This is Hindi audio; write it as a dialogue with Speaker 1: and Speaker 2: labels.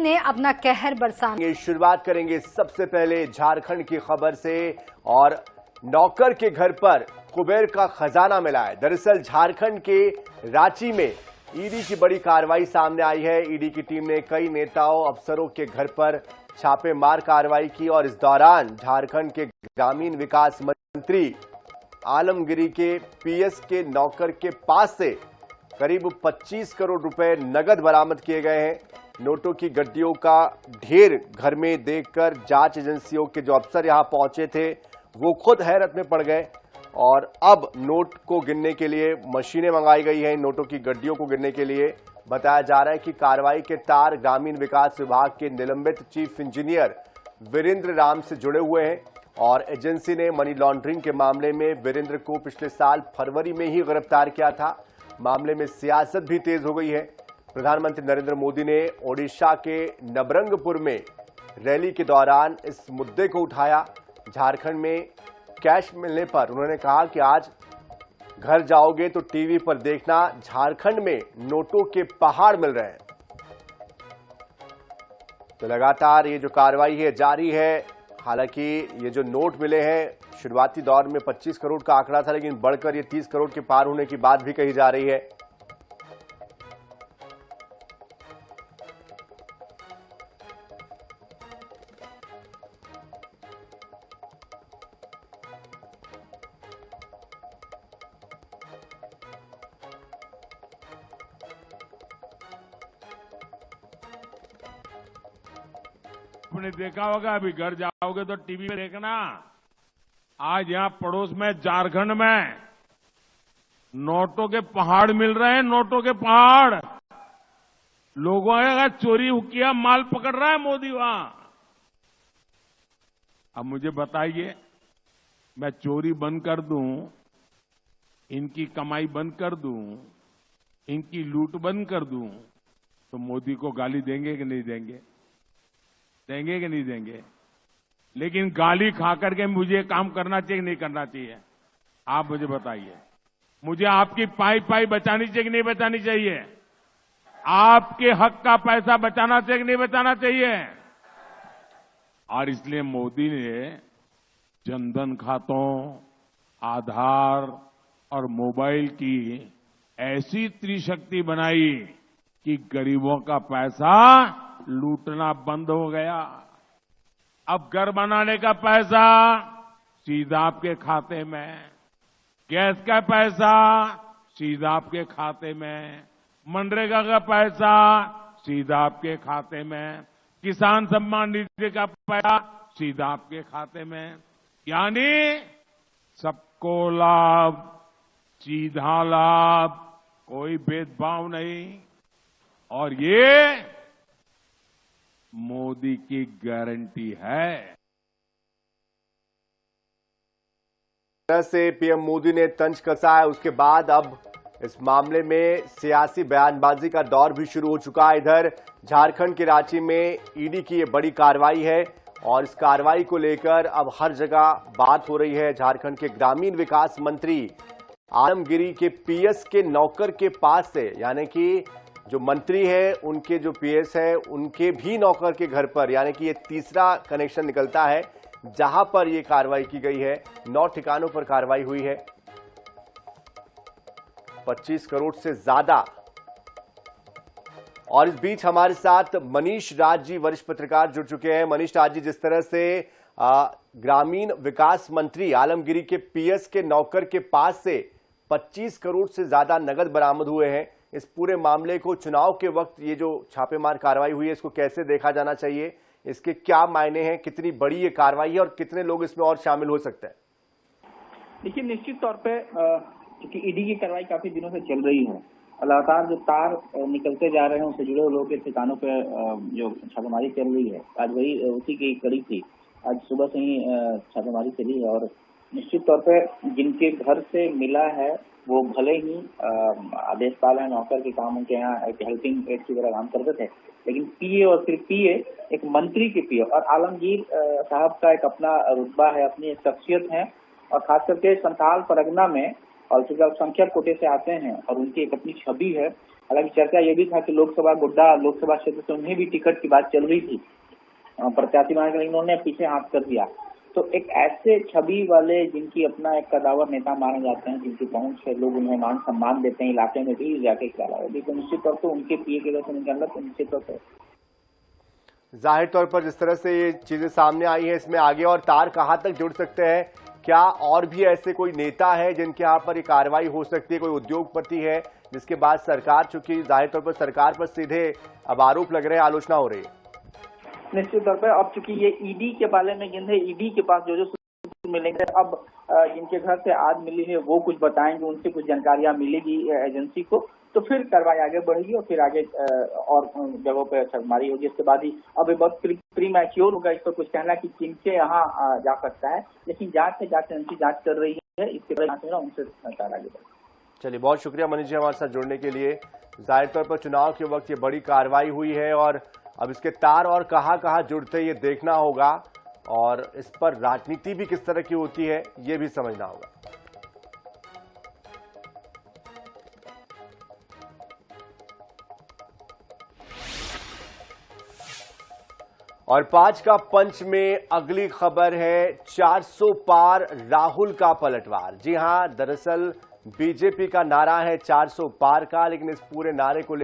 Speaker 1: मोदी ने अपना कहर बरसाना।
Speaker 2: शुरुआत करेंगे सबसे पहले झारखंड की खबर से और नौकर के घर पर कुबेर का खजाना मिला है। दरअसल झारखंड के रांची में ईडी की बड़ी कार्रवाई सामने आई है। ईडी की टीम ने कई नेताओं अफसरों के घर पर छापेमार कार्रवाई की और इस दौरान झारखंड के ग्रामीण विकास मंत्री आलमगिरी के पीएस के नौकर के पास से करीब 25 करोड़ रुपए नगद बरामद किए गए हैं। नोटों की गड्डियों का ढेर घर में देखकर जांच एजेंसियों के जो अफसर यहां पहुंचे थे वो खुद हैरत में पड़ गए और अब नोट को गिनने के लिए मशीनें मंगाई गई हैं। नोटों की गड्डियों को गिनने के लिए बताया जा रहा है कि कार्रवाई के तार ग्रामीण विकास विभाग के निलंबित चीफ इंजीनियर वीरेंद्र राम से जुड़े हुए हैं और एजेंसी ने मनी लॉन्ड्रिंग के मामले में वीरेंद्र को पिछले साल फरवरी में ही गिरफ्तार किया था। मामले में सियासत भी तेज हो गई है। प्रधानमंत्री नरेंद्र मोदी ने ओडिशा के नबरंगपुर में रैली के दौरान इस मुद्दे को उठाया। झारखंड में कैश मिलने पर उन्होंने कहा कि आज घर जाओगे तो टीवी पर देखना झारखंड में नोटों के पहाड़ मिल रहे हैं। तो लगातार ये जो कार्रवाई है जारी है। हालांकि ये जो नोट मिले हैं शुरुआती दौर में 25 करोड़ का आंकड़ा था, लेकिन बढ़कर ये 30 करोड़ के पार होने की बात भी कही जा रही है।
Speaker 3: आपने देखा होगा, अभी घर जाओगे तो टीवी में देखना, आज यहां पड़ोस में झारखंड में नोटों के पहाड़ मिल रहे हैं। नोटों के पहाड़, लोगों का चोरी किया माल पकड़ रहा है मोदी वहां। अब मुझे बताइए, मैं चोरी बंद कर दूं, इनकी कमाई बंद कर दूं, इनकी लूट बंद कर दूं, तो मोदी को गाली देंगे कि नहीं देंगे? देंगे कि नहीं देंगे? लेकिन गाली खा करके मुझे काम करना चाहिए कि नहीं करना चाहिए? आप मुझे बताइए। मुझे आपकी पाई पाई बचानी चाहिए कि नहीं बचानी चाहिए? आपके हक का पैसा बचाना चाहिए कि नहीं बचाना चाहिए? और इसलिए मोदी ने जनधन खातों, आधार और मोबाइल की ऐसी त्रिशक्ति बनाई कि गरीबों का पैसा लूटना बंद हो गया। अब घर बनाने का पैसा सीधा आपके खाते में, गैस का पैसा सीधा आपके खाते में, मनरेगा का पैसा सीधा आपके खाते में, किसान सम्मान निधि का पैसा सीधा आपके खाते में। यानी सबको लाभ, सीधा लाभ, कोई भेदभाव नहीं। और ये मोदी की गारंटी है।
Speaker 2: से पीएम मोदी ने तंज कसा है, उसके बाद अब इस मामले में सियासी बयानबाजी का दौर भी शुरू हो चुका है। इधर झारखंड के रांची में ईडी की ये बड़ी कार्रवाई है और इस कार्रवाई को लेकर अब हर जगह बात हो रही है। झारखंड के ग्रामीण विकास मंत्री आलमगिरी के पीएस के नौकर के पास से, यानी कि जो मंत्री है उनके जो पीएस है उनके भी नौकर के घर पर, यानी कि ये तीसरा कनेक्शन निकलता है जहां पर ये कार्रवाई की गई है। 9 ठिकानों पर कार्रवाई हुई है। 25 करोड़ से ज्यादा। और इस बीच हमारे साथ मनीष राज जी, वरिष्ठ पत्रकार, जुड़ चुके हैं। मनीष राज जी, जिस तरह से ग्रामीण विकास मंत्री आलमगिरी के पीएस के नौकर के पास से 25 करोड़ से ज्यादा नगद बरामद हुए हैं, इस पूरे मामले को चुनाव के वक्त ये जो छापेमार कार्रवाई हुई है इसको कैसे देखा जाना चाहिए? इसके क्या मायने हैं? कितनी बड़ी ये कार्रवाई है और कितने लोग इसमें और शामिल हो सकते हैं?
Speaker 4: देखिए, निश्चित तौर पे क्योंकि ईडी की कार्रवाई काफी दिनों से चल रही है, लगातार जो तार निकलते जा रहे हैं उनसे जुड़े लोगों के ठिकानों पे जो छापेमारी चल रही है, आज वही उसी की कड़ी थी। आज सुबह से ही छापेमारी चली है और निश्चित तौर पे जिनके घर से मिला है वो भले ही आदेशपाल है, नौकर के काम उनके यहाँ एक हेल्पिंग एड की तरह काम करते थे, लेकिन पीए और फिर पीए एक मंत्री के पीए और आलमगीर साहब का एक अपना रुतबा है, अपनी शख्सियत है और खास करके संथाल परगना में और चूंकि अल्पसंख्यक कोटे से आते हैं और उनकी एक अपनी छवि है, हालांकि चर्चा ये भी था कि लोकसभा गोड्डा लोकसभा क्षेत्र से उन्हें भी टिकट की बात चल रही थी प्रत्याशी बनाने के लिए, इन्होंने पीछे हाथ कर दिया। तो एक ऐसे छवि वाले जिनकी अपना एक कदावर नेता माने जाते हैं, जिनकी पहुंच है, लोग उन्हें मान सम्मान देते हैं, इलाके में भी जाके खिलाया, तो निश्चित तौर पर उनके पीए के वजह से निकलना तो निश्चित तौर पर
Speaker 2: जाहिर तौर पर जिस तरह से ये चीजें सामने आई हैं, इसमें आगे और तार कहां तक जुड़ सकते हैं? क्या और भी ऐसे कोई नेता है जिनके यहाँ पर ये कार्रवाई हो सकती है? कोई उद्योगपति है जिसके बाद सरकार, चूंकि जाहिर तौर पर सरकार पर सीधे अब आरोप लग रहे हैं, आलोचना हो रही है?
Speaker 4: निश्चित तौर पर अब चूंकि ये ईडी के बारे में जिन्हें ईडी के पास जो मिलेंगे, अब जिनके घर से आज मिली है वो कुछ बताएंगे, उनसे कुछ जानकारियां मिलेगी एजेंसी को, तो फिर कार्रवाई आगे बढ़ेगी और फिर आगे और जगहों पर छापेमारी होगी। इसके बाद ही अब बहुत प्री मैच्योर होगा इस पर कुछ कहना कि किनके यहाँ जा सकता है, लेकिन जांच एजेंसी जांच कर रही है, इसके बाद उनसे आगे बढ़ेगा।
Speaker 2: चलिए, बहुत शुक्रिया मनीष जी हमारे साथ जुड़ने के लिए। जाहिर तौर पर चुनाव के वक्त ये बड़ी कार्रवाई हुई है और अब इसके तार और कहां जुड़ते ये देखना होगा और इस पर राजनीति भी किस तरह की होती है ये भी समझना होगा। और 5 का पंच में अगली खबर है 400 पार राहुल का पलटवार। जी हां, दरअसल बीजेपी का नारा है 400 पार का, लेकिन इस पूरे नारे को